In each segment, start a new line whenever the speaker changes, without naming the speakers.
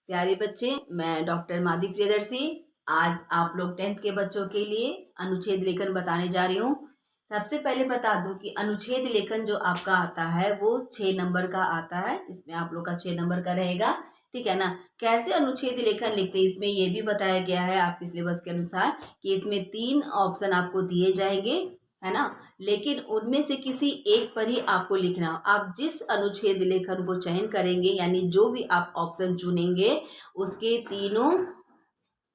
प्यारे बच्चे, मैं डॉक्टर माधवी प्रियदर्शी आज आप लोग 10th के बच्चों के लिए अनुच्छेद लेखन बताने जा रही हूँ। सबसे पहले बता दूं कि अनुच्छेद लेखन जो आपका आता है वो 6 नंबर का आता है। इसमें आप लोग का 6 नंबर का रहेगा, ठीक है ना। कैसे अनुच्छेद लेखन लिखते हैं इसमें ये भी बताया गया है आपके सिलेबस के अनुसार कि इसमें 3 ऑप्शन आपको दिए जाएंगे, है ना। लेकिन उनमें से किसी एक पर ही आपको लिखना हो। आप जिस अनुच्छेद लेखन को चयन करेंगे यानी जो भी आप ऑप्शन चुनेंगे उसके तीनों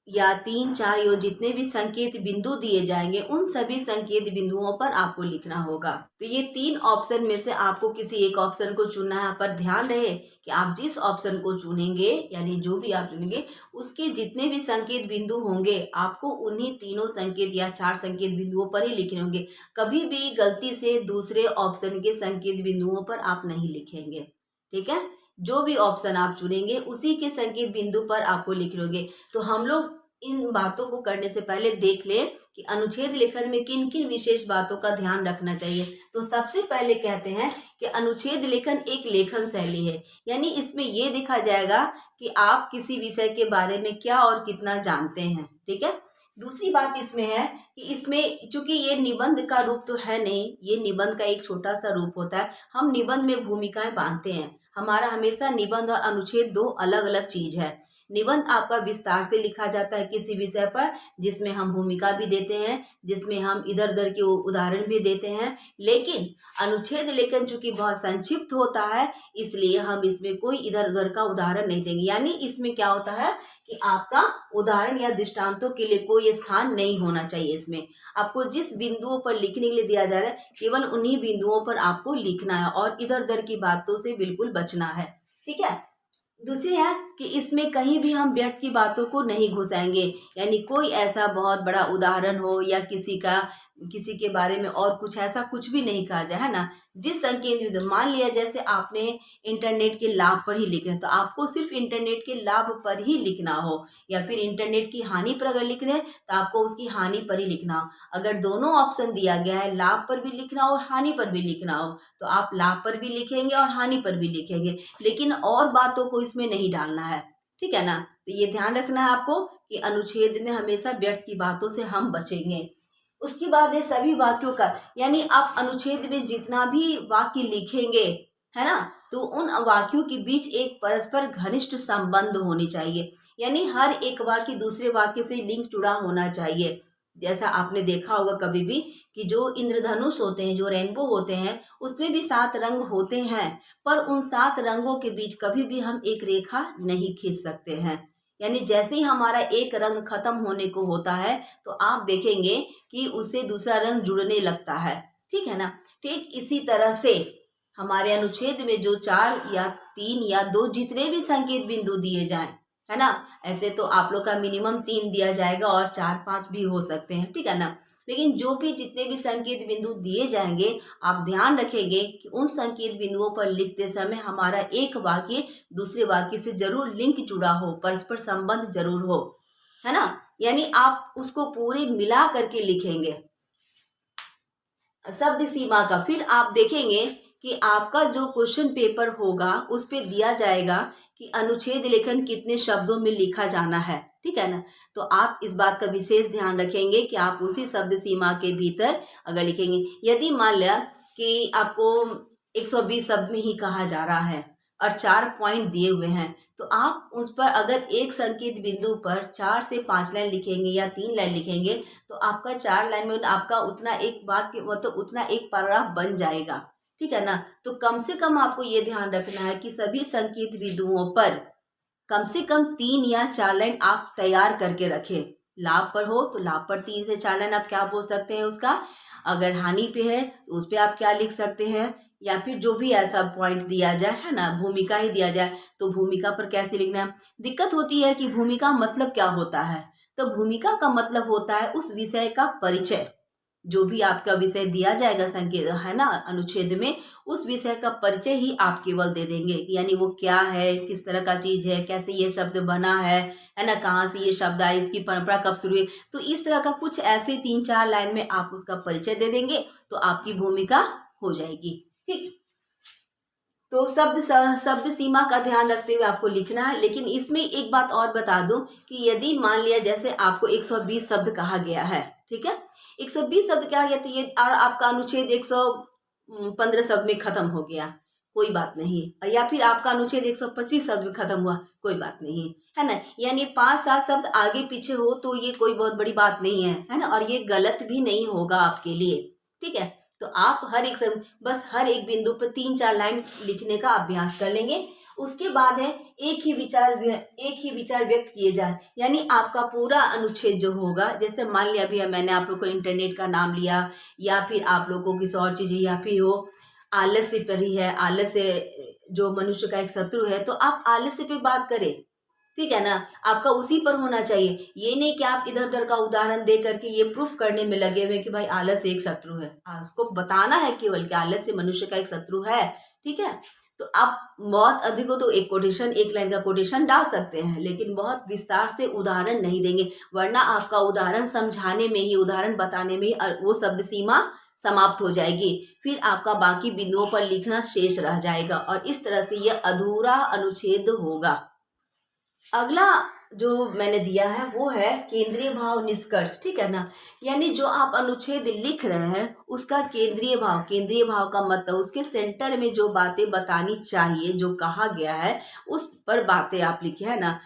या 3 4 यो जितने भी संकेत बिंदु दिए जाएंगे उन सभी संकेत बिंदुओं पर आपको लिखना होगा। तो ये 3 ऑप्शन में से आपको किसी एक ऑप्शन को चुनना है। पर ध्यान रहे कि आप जिस ऑप्शन को चुनेंगे यानी जो भी आप चुनेंगे उसके जितने भी संकेत बिंदु होंगे आपको उन्हीं तीनों संकेत या 4 संकेत बिंदुओं पर ही लिखने होंगे। कभी भी गलती से दूसरे ऑप्शन के संकेत बिंदुओं पर आप नहीं लिखेंगे, ठीक है। जो भी ऑप्शन आप चुनेंगे उसी के संकेत बिंदु पर आपको लिख लोगे। तो हम लोग इन बातों को करने से पहले देख ले कि अनुच्छेद लेखन में किन किन विशेष बातों का ध्यान रखना चाहिए। तो सबसे पहले कहते हैं कि अनुच्छेद लेखन एक लेखन शैली है, यानी इसमें यह देखा जाएगा कि आप किसी विषय के बारे में क्या और कितना जानते हैं, ठीक है। दूसरी बात इसमें है कि इसमें चूंकि ये निबंध का रूप तो है नहीं, ये निबंध का एक छोटा सा रूप होता है। हम निबंध में भूमिकाएं बांधते हैं। हमारा हमेशा निबंध और अनुच्छेद दो अलग अलग चीज है। निबंध आपका विस्तार से लिखा जाता है किसी विषय पर, जिसमें हम भूमिका भी देते हैं, जिसमें हम इधर उधर के उदाहरण भी देते हैं। लेकिन अनुच्छेद लेखन चूंकि बहुत संक्षिप्त होता है इसलिए हम इसमें कोई इधर उधर का उदाहरण नहीं देंगे। यानी इसमें क्या होता है कि आपका उदाहरण या दृष्टांतों के लिए कोई स्थान नहीं होना चाहिए। इसमें आपको जिस बिंदुओं पर लिखने के लिए दिया जा रहा है केवल उन्हीं बिंदुओं पर आपको लिखना है और इधर उधर की बातों से बिल्कुल बचना है, ठीक है। दूसरी है कि इसमें कहीं भी हम व्यर्थ की बातों को नहीं घुसाएंगे, यानी कोई ऐसा बहुत बड़ा उदाहरण हो या किसी के बारे में और कुछ ऐसा कुछ भी नहीं कहा जाए, है ना। जिस संकेत मान लिया जैसे आपने इंटरनेट के लाभ पर ही लिखना है तो आपको सिर्फ इंटरनेट के लाभ पर ही लिखना हो, या फिर इंटरनेट की हानि पर अगर लिखना है तो आपको उसकी हानि पर ही लिखना हो। अगर दोनों ऑप्शन दिया गया है, लाभ पर भी लिखना हो हानि पर भी लिखना हो, तो आप लाभ पर भी लिखेंगे और हानि पर भी लिखेंगे, लेकिन और बातों को इसमें नहीं डालना है, ठीक है ना। तो ये ध्यान रखना है आपको कि अनुच्छेद में हमेशा व्यर्थ की बातों से हम बचेंगे। उसके बाद है सभी वाक्यों का, यानी आप अनुच्छेद में जितना भी वाक्य लिखेंगे, है ना, तो उन वाक्यों के बीच एक परस्पर घनिष्ठ संबंध होनी चाहिए। यानी हर एक वाक्य दूसरे वाक्य से लिंक जुड़ा होना चाहिए। जैसा आपने देखा होगा कभी भी कि जो इंद्रधनुष होते हैं, जो रेनबो होते हैं, उसमें भी 7 रंग होते हैं, पर उन 7 रंगों के बीच कभी भी हम एक रेखा नहीं खींच सकते हैं। यानी जैसे ही हमारा एक रंग खत्म होने को होता है तो आप देखेंगे कि उससे दूसरा रंग जुड़ने लगता है, ठीक है ना। ठीक इसी तरह से हमारे अनुच्छेद में जो 4 या 3 या 2 जितने भी संकेत बिंदु दिए जाएं, है ना, ऐसे तो आप लोग का मिनिमम 3 दिया जाएगा और 4 5 भी हो सकते हैं, ठीक है ना। लेकिन जो भी जितने भी संकेत बिंदु दिए जाएंगे आप ध्यान रखेंगे कि उन संकेत बिंदुओं पर लिखते समय हमारा एक वाक्य दूसरे वाक्य से जरूर लिंक जुड़ा हो, परस्पर संबंध जरूर हो, है ना। यानी आप उसको पूरे मिला करके लिखेंगे शब्द सीमा का। फिर आप देखेंगे कि आपका जो क्वेश्चन पेपर होगा उस पे दिया जाएगा कि अनुच्छेद लेखन कितने शब्दों में लिखा जाना है, ठीक है ना। तो आप इस बात का विशेष ध्यान रखेंगे कि आप उसी शब्द सीमा के भीतर अगर लिखेंगे। यदि मान लिया कि आपको 120 शब्द में ही कहा जा रहा है और 4 पॉइंट दिए हुए हैं, तो आप उस पर अगर एक संकेत बिंदु पर 4 से 5 लाइन लिखेंगे या 3 लाइन लिखेंगे तो आपका 4 लाइन में आपका उतना एक वाक्य मतलब उतना एक पैराग्राफ बन जाएगा, ठीक है ना। तो कम से कम आपको ये ध्यान रखना है कि सभी संकेत बिंदुओं पर कम से कम 3 या 4 लाइन आप तैयार करके रखें। लाभ पर हो तो लाभ पर 3 से 4 लाइन आप क्या बोल सकते हैं उसका, अगर हानि पे है तो उस पे आप क्या लिख सकते हैं, या फिर जो भी ऐसा पॉइंट दिया जाए, है ना, भूमिका ही दिया जाए तो भूमिका पर कैसे लिखना है। दिक्कत होती है कि भूमिका मतलब क्या होता है, तो भूमिका का मतलब होता है उस विषय का परिचय। जो भी आपका विषय दिया जाएगा संकेत, है ना, अनुच्छेद में उस विषय का परिचय ही आप केवल दे देंगे, यानी वो क्या है, किस तरह का चीज है, कैसे ये शब्द बना है ना, कहाँ से ये शब्द आए, इसकी परंपरा कब शुरू हुई। तो इस तरह का कुछ ऐसे 3 4 लाइन में आप उसका परिचय दे देंगे तो आपकी भूमिका हो जाएगी, ठीक। तो शब्द सीमा का ध्यान रखते हुए आपको लिखना है। लेकिन इसमें एक बात और बता दूं कि यदि मान लिया जैसे आपको 120 शब्द कहा गया है, ठीक है, 120 शब्द कहा गया, तो ये और आपका अनुच्छेद 115 शब्द में खत्म हो गया, कोई बात नहीं। या फिर आपका अनुच्छेद 125 शब्द में खत्म हुआ, कोई बात नहीं, है ना। यानी 5-7 शब्द आगे पीछे हो तो ये कोई बहुत बड़ी बात नहीं है ना, और ये गलत भी नहीं होगा आपके लिए, ठीक है। तो आप बस हर एक बिंदु पर 3-4 लाइन लिखने का अभ्यास कर लेंगे। उसके बाद है एक ही विचार व्यक्त किए जाए, यानी आपका पूरा अनुच्छेद जो होगा, जैसे मान लिया भी मैंने आप लोग को इंटरनेट का नाम लिया, या फिर आप लोगों को किसी और चीजें, या फिर हो आलस्य पढ़ी है, आलस्य जो मनुष्य का एक शत्रु है, तो आप आलस्य पे बात करें, ठीक है ना। आपका उसी पर होना चाहिए, ये नहीं कि आप इधर उधर का उदाहरण दे करके ये प्रूफ करने में लगे हुए कि भाई आलस्य एक शत्रु है। उसको बताना है केवल कि आलस्य मनुष्य का एक शत्रु है, ठीक है। तो आप बहुत अधिक हो तो एक लाइन का कोटेशन डाल सकते हैं, लेकिन बहुत विस्तार से उदाहरण नहीं देंगे, वरना आपका उदाहरण समझाने में ही, उदाहरण बताने में ही वो शब्द सीमा समाप्त हो जाएगी। फिर आपका बाकी बिंदुओं पर लिखना शेष रह जाएगा, और इस तरह से यह अधूरा अनुच्छेद होगा। अगला जो मैंने दिया है वो है केंद्रीय भाव निष्कर्ष, ठीक है ना। यानी जो आप अनुच्छेद लिख रहे हैं उसका केंद्रीय भाव का मतलब उसके सेंटर में जो बातें बतानी चाहिए, जो कहा गया है उस पर बातें आप लिखे, है ना।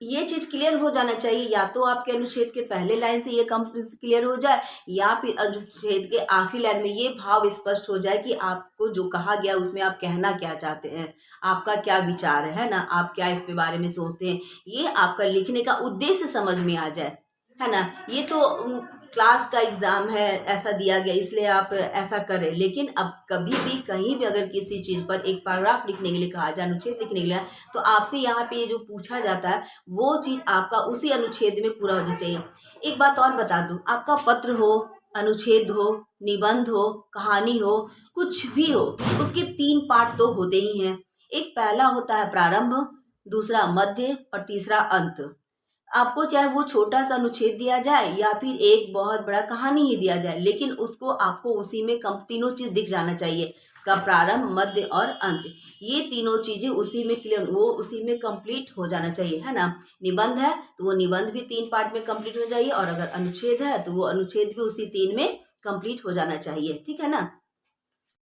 ये चीज क्लियर हो जाना चाहिए, या तो आपके अनुच्छेद के पहले लाइन से ये क्लियर हो जाए, या फिर अनुच्छेद के आखिरी लाइन में ये भाव स्पष्ट हो जाए कि आपको जो कहा गया उसमें आप कहना क्या चाहते हैं, आपका क्या विचार है ना, आप क्या इस पे बारे में सोचते हैं, ये आपका लिखने का उद्देश्य समझ में आ जाए, है ना। ये तो क्लास का एग्जाम है, ऐसा दिया गया इसलिए आप ऐसा करें। लेकिन अब कभी भी कहीं भी अगर किसी चीज पर एक पैराग्राफ लिखने के लिए कहा जाए, अनुच्छेद लिखने के लिए, तो आपसे यहाँ पे ये जो पूछा जाता है वो चीज आपका उसी अनुच्छेद में पूरा होना चाहिए। एक बात और बता दूं, आपका पत्र हो, अनुच्छेद हो, निबंध हो, कहानी हो, कुछ भी हो, उसके 3 पार्ट तो होते ही हैं। एक पहला होता है प्रारंभ, दूसरा मध्य और तीसरा अंत। आपको चाहे वो छोटा सा अनुच्छेद दिया जाए या फिर एक बहुत बड़ा कहानी ही दिया जाए, लेकिन उसको आपको उसी में तीनों चीज दिख जाना चाहिए, उसका प्रारंभ, मध्य और अंत। ये तीनों चीजें उसी में क्लियर, वो उसी में कंप्लीट हो जाना चाहिए, है ना। निबंध है तो वो निबंध भी 3 पार्ट में कंप्लीट हो जाइए, और अगर अनुच्छेद है तो वो अनुच्छेद भी उसी 3 में कंप्लीट हो जाना चाहिए, ठीक है ना।